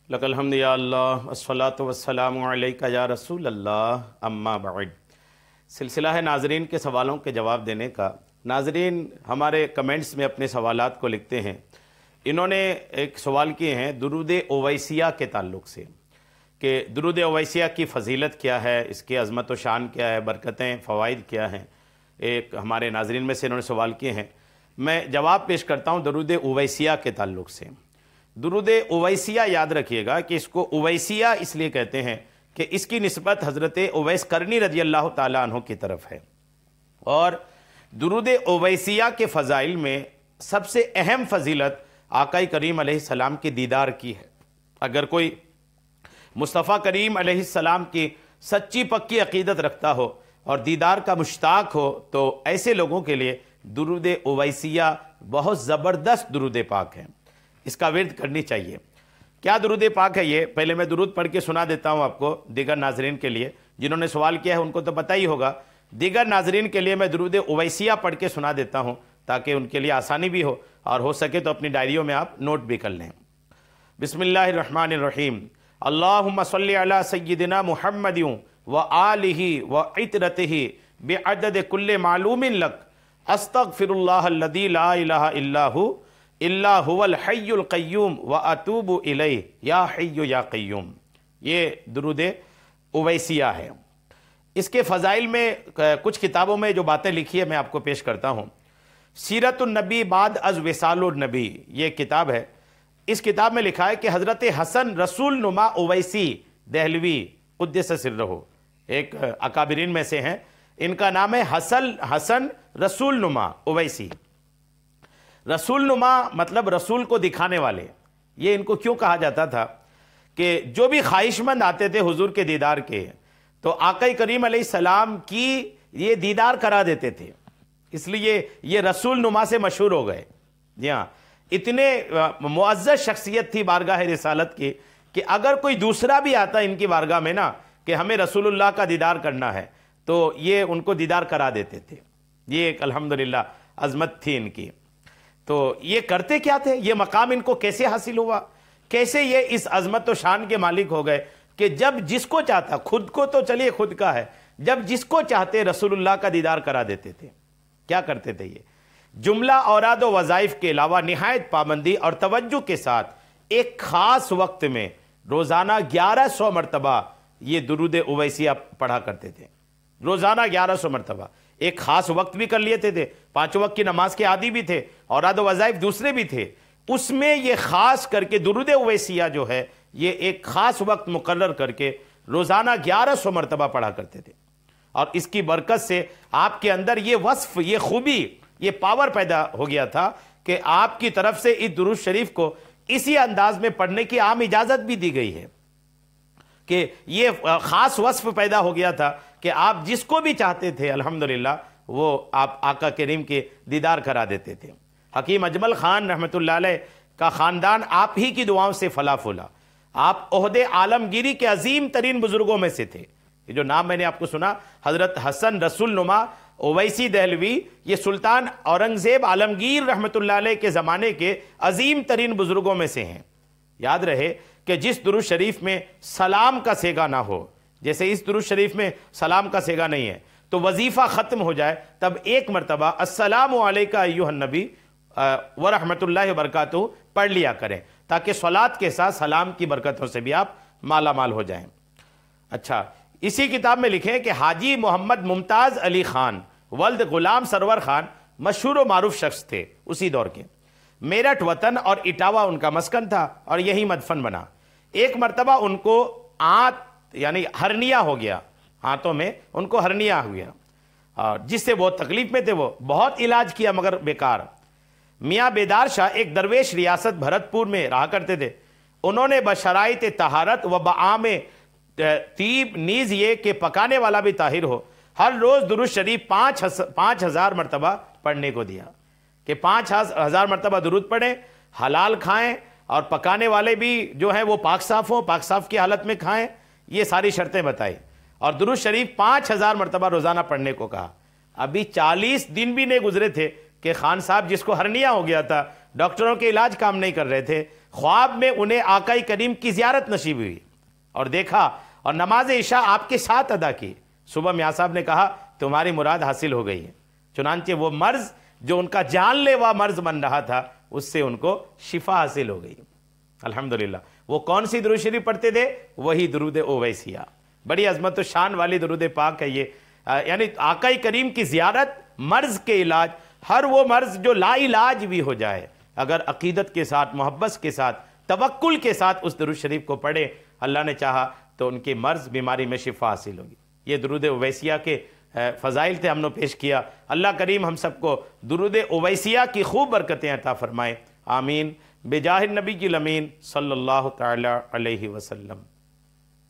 Luck अलहम्द या अल्लाह अस्सलातु वस्सलामु अलैका या रसूल अल्लाह अम्मा बाद। सिलसिला है नाजरीन के सवालों के जवाब देने का। नाजरीन हमारे कमेंट्स में अपने सवालात को लिखते हैं। इन्होंने एक सवाल किए हैं दुरूद ओवैसिया के ताल्लुक़ से कि दुरूद ओवैसिया की फ़जीलत क्या है, इसकी अज़मत व शान क्या है, बरकतें फ़वाइद क्या हैं। एक हमारे नाजरीन में से इन्होंने सवाल किए हैं, मैं जवाब पेश करता हूँ दुरूद ओवैसिया के ताल्लुक़ से। दुरूद ओवैसिया याद रखिएगा कि इसको ओवैसिया इसलिए कहते हैं कि इसकी निस्बत हज़रत उवैस करनी रज़ी अल्लाह ताला अन्हु की तरफ है। और दुरूद ओवैसिया के फ़ज़ाइल में सबसे अहम फ़जीलत आक़ाई करीम अलैहिस्सलाम के दीदार की है। अगर कोई मुस्तफ़ा करीम अलैहिस्सलाम की सच्ची पक्की अक़ीदत रखता हो और दीदार का मुश्ताक हो तो ऐसे लोगों के लिए दुरूद ओवैसिया बहुत ज़बरदस्त दुरूद पाक है, इसका विर्द करनी चाहिए। क्या दुरूद पाक है ये, पहले मैं दुरूद पढ़ के सुना देता हूँ आपको दीगर नाजरीन के लिए। जिन्होंने सवाल किया है उनको तो पता ही होगा, दीगर नाजरीन के लिए मैं दुरूद ओवैसिया पढ़ के सुना देता हूँ ताकि उनके लिए आसानी भी हो और हो सके तो अपनी डायरियों में आप नोट भी कर लें। बिस्मिल्लाहिर्रहमानिर्रहीम। अल्लाहुम्मा सल्लि अला सय्यिदिना मुहम्मदिन व आलिहि व इतरतिहि बिअदद कुल्लि मालूमिन लक अस्तगफिरुल्लाह अल्लज़ी ला इलाहा इल्ला हु इल्ला हुवल हय्युल क़य्यूम व अतूबु इलैहि या हय्यु या क़य्यूम। ये दुरूद ओवैसिया है। इसके फ़ज़ाइल में कुछ किताबों में जो बातें लिखी है मैं आपको पेश करता हूँ। सीरतुन नबी बाद अज़ विसालुन नबी ये किताब है। इस किताब में लिखा है कि हज़रत हसन रसूल नुमा ओवैसी दहलवी क़ुद्दस सिर्रहु एक अकाबिरीन में से हैं। इनका नाम है हसन रसूल नुमा ओवैसी। रसूल नुमा मतलब रसूल को दिखाने वाले। ये इनको क्यों कहा जाता था कि जो भी ख्वाहिशमंद आते थे हुजूर के दीदार के तो आक़ा करीम अलैहिस्सलाम की ये दीदार करा देते थे, इसलिए ये रसूल नुमा से मशहूर हो गए। जी हाँ, इतने मुअज़्ज़ज़ शख्सियत थी बारगाह रिसालत की कि अगर कोई दूसरा भी आता इनकी बारगाह में ना कि हमें रसूलुल्लाह का दीदार करना है तो ये उनको दीदार करा देते थे। ये एक अल्हम्दुलिल्लाह अज़मत थी इनकी। तो ये करते क्या थे, ये मकाम इनको कैसे हासिल हुआ, कैसे ये इस अज़मत व शान के मालिक हो गए कि जब जिसको चाहता, खुद को तो चलिए खुद का है, जब जिसको चाहते रसूलुल्लाह का दीदार करा देते थे। क्या करते थे ये, जुमला औराद व वज़ाइफ के अलावा निहायत पाबंदी और तवज्जो के साथ एक ख़ास वक्त में रोज़ाना 1100 मरतबा ये दुरूद ओवैसिया पढ़ा करते थे। रोज़ाना 1100 मरतबा, एक ख़ास वक्त भी कर लिए थे, 5 वक्त की नमाज के आदी भी थे, औराद वज़ाइफ दूसरे भी थे। उसमें ये ख़ास करके दुरूद ओवैसिया जो है ये एक ख़ास वक्त मुकर्रर करके रोज़ाना 1100 मरतबा पढ़ा करते थे। और इसकी बरकत से आपके अंदर ये वस्फ़, ये खूबी, ये पावर पैदा हो गया था कि आपकी तरफ से इस दुरूद शरीफ को इसी अंदाज में पढ़ने की आम इजाज़त भी दी गई है कि ये ख़ास वस्फ़ पैदा हो गया था कि आप जिसको भी चाहते थे अल्हम्दुलिल्लाह वो आप आका करीम के दीदार करा देते थे। हकीम अजमल ख़ान रहमतुल्लाह अलैह का ख़ानदान आप ही की दुआओं से फला फूला। आप ओहदे आलमगीरी के अजीम तरीन बुज़ुर्गों में से थे। ये जो नाम मैंने आपको सुना हज़रत हसन रसूल नुमा ओवैसी दहलवी, ये सुल्तान औरंगज़ेब आलमगीर रहमतुल्लाह अलैह के ज़माने के अजीम तरीन बुज़ुर्गों में से हैं। याद रहे कि जिस दुरूद शरीफ में सलाम का सेगा ना हो, जैसे इस दुरूद शरीफ में सलाम का सेगा नहीं है, तो वजीफ़ा ख़त्म हो जाए तब एक मरतबा अस्सलामु अलैका अय्युहन नबी व रहमतुल्लाहि व बरकातुहू पढ़ लिया करें ताकि सलात के साथ सलाम की बरकतों से भी आप माला माल हो जाएं। अच्छा, इसी किताब में लिखे कि हाजी मोहम्मद मुमताज़ अली ख़ान वल्द ग़ुलाम सरवर ख़ान मशहूर व मारूफ शख्स थे उसी दौर के। मेरठ वतन और इटावा उनका मस्कन था और यही मदफन बना। एक मरतबा उनको आंत यानी हर्निया हो गया, हाथों में उनको हर्निया हो गया और जिससे वो तकलीफ में थे। वो बहुत इलाज किया मगर बेकार। मियाँ बेदार शाह एक दरवेश रियासत भरतपुर में रहा करते थे। उन्होंने बशराइत तहारत व बआम तीब नीज ये कि पकाने वाला भी ताहिर हो हर रोज़ दुरूद शरीफ 5000 मरतबा पढ़ने को दिया कि 5000 मरतबा दुरूद पढ़ें, हलाल खाएं और पकाने वाले भी जो हैं वो पाक साफ़ हों, पाक साफ़ की हालत में खाएं। ये सारी शर्तें बताई और दुरूद शरीफ 5000 मरतबा रोज़ाना पढ़ने को कहा। अभी 40 दिन भी नहीं गुजरे थे कि खान साहब जिसको हर्निया हो गया था, डॉक्टरों के इलाज काम नहीं कर रहे थे, خواب میں انہیں آقا کریم کی زیارت نصیب ہوئی اور دیکھا اور نماز عشاء آپ کے ساتھ ادا کی. صبح میاں صاحب نے کہا تمہاری مراد حاصل ہو گئی ہے. چنانچہ وہ مرض جو ان کا جان لیوا مرض بن رہا تھا اس سے ان کو شفا حاصل ہو گئی. الحمدللہ. وہ کون سی درود شریف پڑھتے تھے؟ وہی درود اویسیہ. بڑی عظمت و شان والی درود پاک ہے یہ. یعنی آقا کریم کی زیارت مرض کے علاج، ہر وہ مرض جو لا علاج بھی ہو جائے، اگر عقیدت کے ساتھ، محبت کے ساتھ، توکل کے ساتھ اس درود شریف کو پڑھے، اللہ نے چاہا تو ان کی مرض بیماری میں شفا حاصل ہوگی. یہ درود اویسیہ کے فضائل تھے، ہم نے پیش کیا. اللہ کریم ہم سب کو درود اویسیہ کی خوب برکتیں عطا فرمائے. آمین بجاہ النبی الامین صلی اللہ تعالی علیہ وسلم.